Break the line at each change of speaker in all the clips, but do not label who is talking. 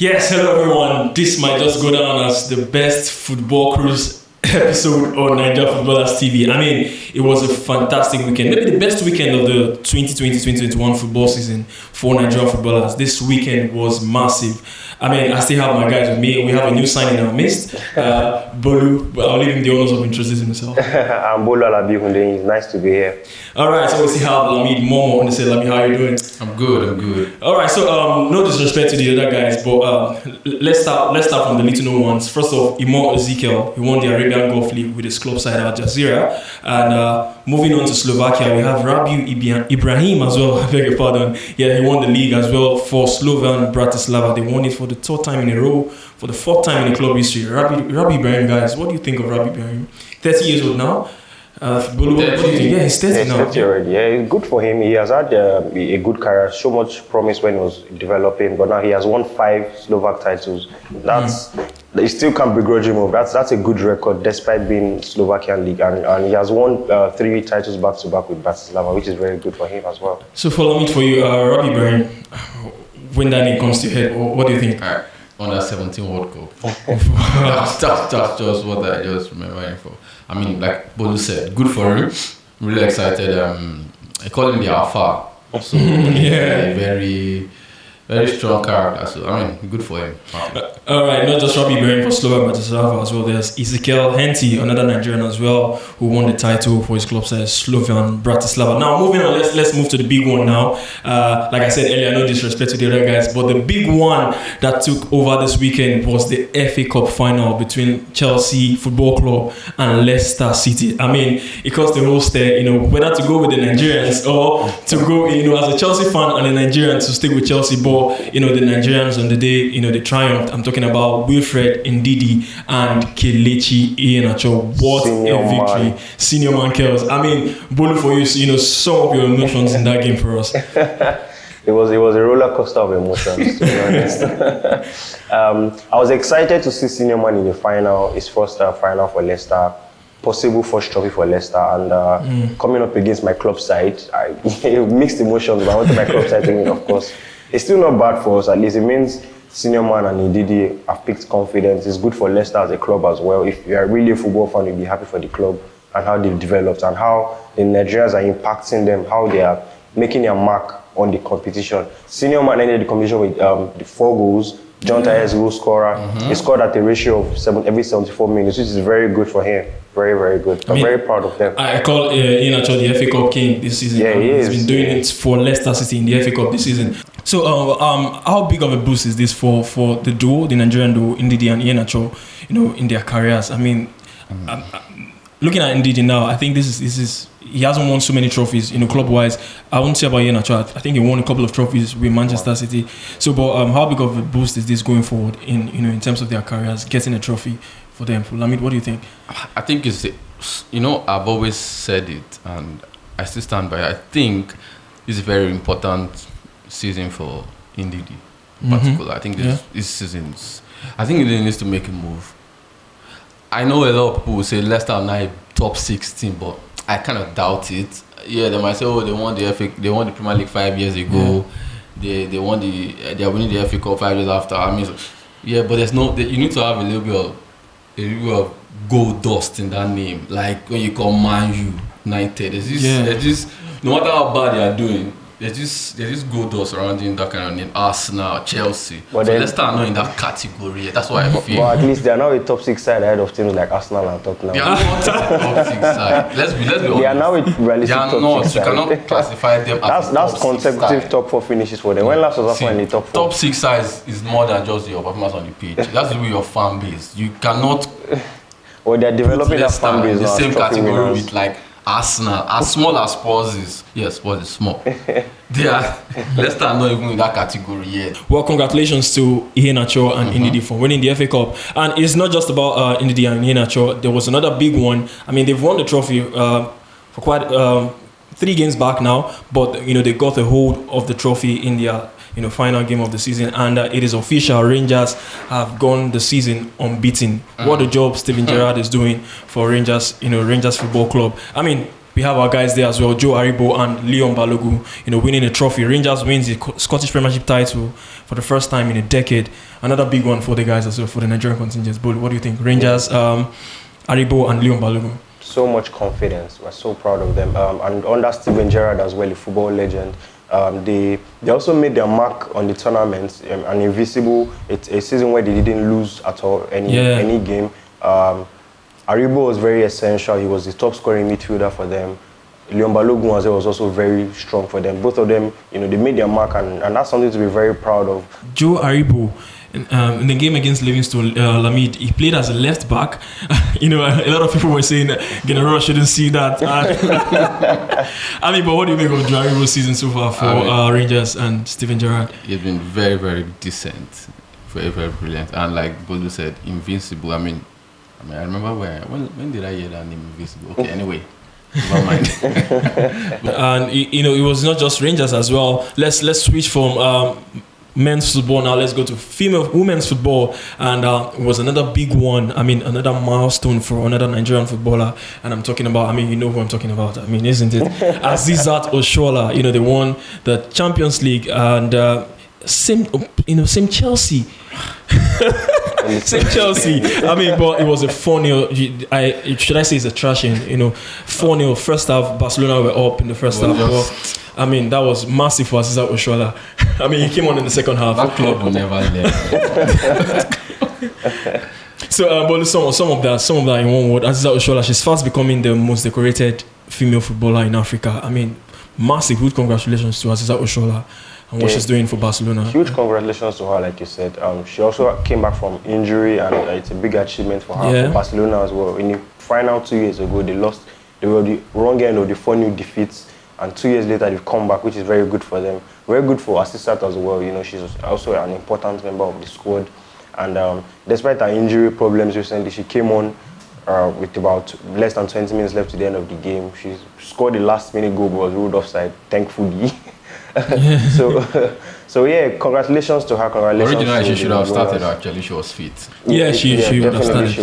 Yes, hello everyone. This might just go down as the best football cruise episode on Nigerian Footballers TV. I mean, it was a fantastic weekend. Maybe the best weekend of the 2020-2021 football season for Nigerian footballers. This weekend was massive. I mean, I still have my guys with me. We have a new signing in our midst. Bolu, I'll leave him the honors of introducing himself.
I'm Bolu Alabi. It's nice to be here.
All right, so we still have Lamid Momo on the set. Lamid, how are you doing?
I'm good.
All right, so no disrespect to the other guys, but let's start from the little known ones. First off, Imo Ezekiel, he won the Arabian Golf League with his club side Al Jazeera, and moving on to Slovakia, we have Rabiu Ibrahim as well. I beg your pardon. Yeah, he won the league as well for Slovan Bratislava. They won it for the third time in a row, for the fourth time in the club history. Rabiu Ibrahim, guys, what do you think of Rabiu Ibrahim? 30 years old now. Bolu, what do you think? Yeah, he's 30 now.
30 already. Yeah, it's good for him. He has had a good career, so much promise when he was developing, but now he has won 5 Slovak titles. He still can't begrudge him of. That's a good record despite being Slovakian league, and he has won 3 titles back to back with Bratislava, which is very good for him as well.
So follow me for you, Rabiu Ibrahim. When that name comes to your head, what do you think?
Under 17 World Cup. that's just what I just remember him for. I mean, like Bolu said, good for him. Really excited. I call him the Alpha. So yeah, very strong character. So I mean, good for him.
All right, not just Rabiu Ibrahim for Slovan Bratislava as well. There's Ezekiel Henty, another Nigerian as well, who won the title for his club side, Slovan Bratislava. Now, moving on, let's move to the big one now. Like I said earlier, no disrespect to the other guys, but the big one that took over this weekend was the FA Cup final between Chelsea Football Club and Leicester City. I mean, it caused the whole stare, whether to go with the Nigerians or to go, as a Chelsea fan and a Nigerian to stick with Chelsea. But the Nigerians on the day, they triumphed. I'm talking about Wilfred Ndidi and Kelechi Iheanacho. What a victory. Senior man Kels. I mean, Bolu, for you, some of your emotions in that game for us.
It was a roller coaster of emotions, to be honest. I was excited to see Senior Man in the final, his first final for Leicester, possible first trophy for Leicester, and coming up against my club side. Mixed emotions, but I wanted my club side to win, of course. It's still not bad for us, at least. It means Senior Man and Ndidi have picked confidence. It's good for Leicester as a club as well. If you are really a football fan, you'll be happy for the club and how they've developed and how the Nigerians are impacting them, how they are making their mark on the competition. Senior Man ended the competition with the 4 goals. John Tyers, goal scorer. He scored at a ratio of every 74 minutes, which is very good for him. Very, very good. I'm very proud of them.
I call Iheanacho the FA Cup king this season.
Yeah, he is.
He's been doing it for Leicester City in the FA Cup this season. So, how big of a boost is this for the duo, the Nigerian duo, Ndidi and Iheanacho, in their careers? I mean, looking at Ndidi now, I think this is he hasn't won so many trophies, club-wise. I won't say about Iheanacho. I think he won a couple of trophies with Manchester City. So, but how big of a boost is this going forward in terms of their careers, getting a trophy for them? Lamid, what do you think?
I think it's, I've always said it, and I still stand by it. I think it's a very important season for Ndidi in particular. I think this season's, I think he needs to make a move. I know a lot of people will say Leicester are now a top 6 team, but I kind of doubt it. Yeah, they might say, they won the Premier League 5 years ago. They are winning the FA Cup 5 years after. I mean, but there's you need to have a little bit of gold dust in that name. Like when you call Man U, United, there's this, no matter how bad they are doing, there's this gold dust surrounding that kind of name. Arsenal, Chelsea. But so Leicester are not in that category. That's why I feel.
But at least they are now a top 6 side ahead of teams like Arsenal and Tottenham.
They are not a top 6 side. Let's be honest.
They are now a realistic top 6 side.
You cannot classify them as
that's consecutive top 4 finishes for them. When last was Arsenal in the top 4?
Top 6 sides is more than just your performance on the pitch. That's the way your fan base. You cannot.
Well, they are developing that fan base
in the
now.
Same category with like Arsenal, as small as Spurs is. Yes, Spurs is small. Leicester are not even in that category yet.
Well, congratulations to Iheanacho and Ndidi for winning the FA Cup. And it's not just about Ndidi and Iheanacho. There was another big one. I mean, they've won the trophy for quite 3 games back now, but they got a hold of the trophy in their final game of the season, and it is official. Rangers have gone the season unbeaten. What a job Steven Gerrard is doing for Rangers, Rangers Football Club. I mean, we have our guys there as well, Joe Aribo and Leon Balogun, winning a trophy. Rangers wins the Scottish Premiership title for the first time in a decade. Another big one for the guys as well, for the Nigerian contingents. But what do you think? Rangers, Aribo and Leon Balogun.
So much confidence. We're so proud of them. And under Steven Gerrard as well, a football legend. They also made their mark on the tournament. An invisible, it's a season where they didn't lose at all any game. Aribo was very essential. He was the top scoring midfielder for them. Leon Balogun was also very strong for them. Both of them, they made their mark, and that's something to be very proud of.
Joe Aribo, in the game against Livingston, Lamid, he played as a left back. A lot of people were saying Galore shouldn't see that. But what do you make of Joe Aribo's season so far for Rangers and Steven Gerrard?
He's been very, very decent, very, very brilliant, and like Bolu said, invincible. I remember when did I hear that name, invincible? Okay, anyway. Never mind.
And it was not just Rangers as well. Let's switch from men's football now. Let's go to women's football, and it was another big one. Another milestone for another Nigerian footballer, and I'm talking about. You know who I'm talking about. Isn't it? Azizat Oshoala. They won the Champions League, and same Chelsea. Same Chelsea. But it was a 4-0. Should I say it's a trashing? 4-0. First half, Barcelona were up in the first half. That was massive for Azizat Oshoala. He came on in the second half.
That club will never leave.
So, but some of that in one word. Azizat Oshoala, she's fast becoming the most decorated female footballer in Africa. Massive. Huge congratulations to Azizat Oshoala and what she's doing for Barcelona.
Huge congratulations to her, like you said. She also came back from injury, and it's a big achievement for her, for Barcelona as well. In the final 2 years ago, they were the wrong end of the 4-0 defeats, and 2 years later they've come back, which is very good for them. Very good for Assistant as well. She's also an important member of the squad. And despite her injury problems recently, she came on with about less than 20 minutes left to the end of the game. She scored the last-minute goal, but was ruled offside, thankfully. So congratulations to her. Congratulations.
Originally, she should have started. Actually, she was fit.
She would have started.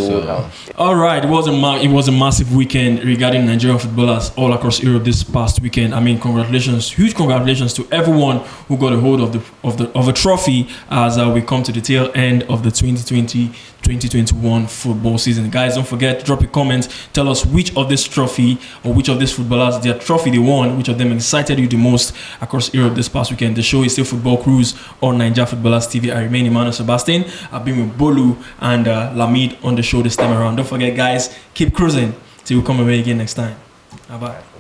All right, it was a massive weekend regarding Nigerian footballers all across Europe this past weekend. Congratulations, huge congratulations to everyone who got a hold of a trophy as we come to the tail end of the 2020-2021 football season. Guys, don't forget, drop a comment. Tell us which of this trophy or which of these footballers, their trophy they won, which of them excited you the most across Europe this past weekend. The show is still Football Cruise on Nigeria Footballers TV. I remain Emmanuel Sebastian. I've been with Bolu and Lamid on the show this time around. Don't forget, guys, keep cruising till we come away again next time. Bye-bye.